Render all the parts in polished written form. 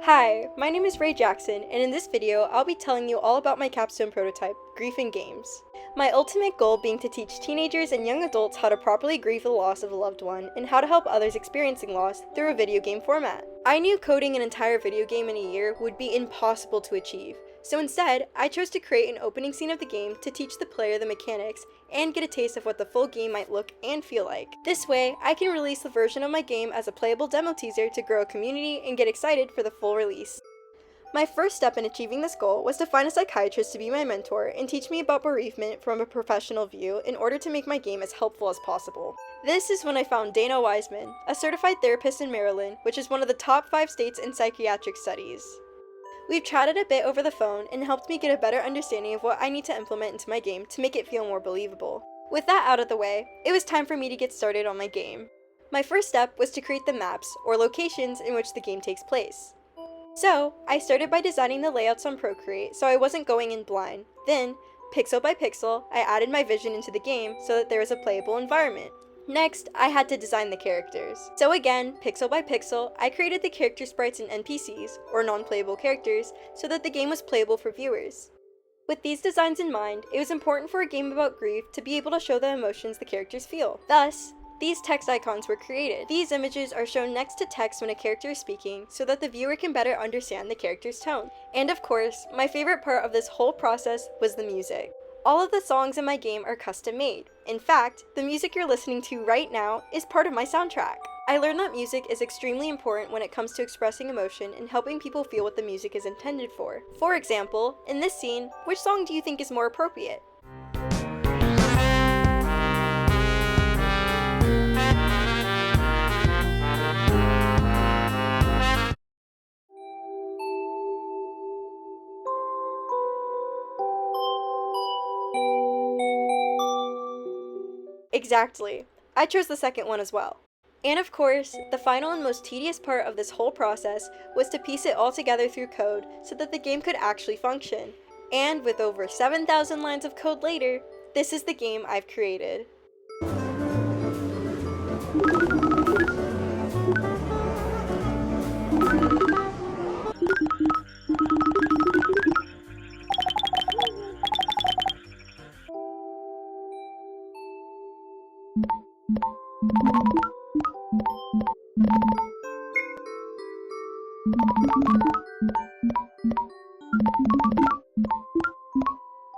Hi, my name is Ray Jackson, and in this video, I'll be telling you all about my capstone prototype, Grief in Games. My ultimate goal being to teach teenagers and young adults how to properly grieve the loss of a loved one, and how to help others experiencing loss through a video game format. I knew coding an entire video game in a year would be impossible to achieve, so instead, I chose to create an opening scene of the game to teach the player the mechanics and get a taste of what the full game might look and feel like. This way, I can release the version of my game as a playable demo teaser to grow a community and get excited for the full release. My first step in achieving this goal was to find a psychiatrist to be my mentor and teach me about bereavement from a professional view in order to make my game as helpful as possible. This is when I found Dana Wiseman, a certified therapist in Maryland, which is one of the top 5 states in psychiatric studies. We've chatted a bit over the phone and helped me get a better understanding of what I need to implement into my game to make it feel more believable. With that out of the way, it was time for me to get started on my game. My first step was to create the maps, or locations, in which the game takes place. So, I started by designing the layouts on Procreate so I wasn't going in blind. Then, pixel by pixel, I added my vision into the game so that there was a playable environment. Next, I had to design the characters. So again, pixel by pixel, I created the character sprites and NPCs, or non-playable characters, so that the game was playable for viewers. With these designs in mind, it was important for a game about grief to be able to show the emotions the characters feel. Thus, these text icons were created. These images are shown next to text when a character is speaking so that the viewer can better understand the character's tone. And of course, my favorite part of this whole process was the music. All of the songs in my game are custom made. In fact, the music you're listening to right now is part of my soundtrack. I learned that music is extremely important when it comes to expressing emotion and helping people feel what the music is intended for. For example, in this scene, which song do you think is more appropriate? Exactly. I chose the second one as well. And of course, the final and most tedious part of this whole process was to piece it all together through code so that the game could actually function. And with over 7,000 lines of code later, this is the game I've created.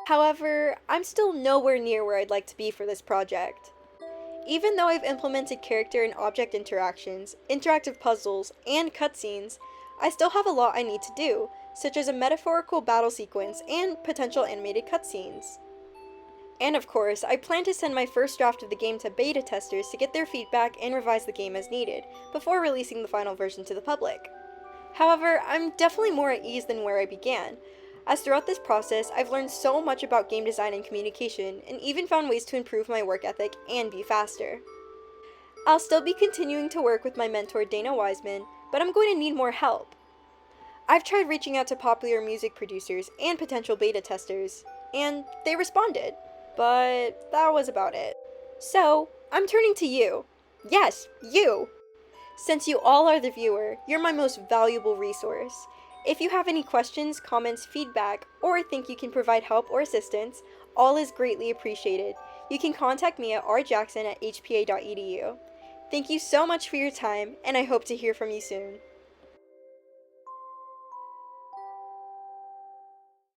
However, I'm still nowhere near where I'd like to be for this project. Even though I've implemented character and object interactions, interactive puzzles, and cutscenes, I still have a lot I need to do, such as a metaphorical battle sequence and potential animated cutscenes. And of course, I plan to send my first draft of the game to beta testers to get their feedback and revise the game as needed, before releasing the final version to the public. However, I'm definitely more at ease than where I began, as throughout this process, I've learned so much about game design and communication, and even found ways to improve my work ethic and be faster. I'll still be continuing to work with my mentor Dana Wiseman, but I'm going to need more help. I've tried reaching out to popular music producers and potential beta testers, and they responded, but that was about it. So, I'm turning to you. Yes, you! Since you all are the viewer, you're my most valuable resource. If you have any questions, comments, feedback, or think you can provide help or assistance, all is greatly appreciated. You can contact me at rjackson@hpa.edu. Thank you so much for your time, and I hope to hear from you soon.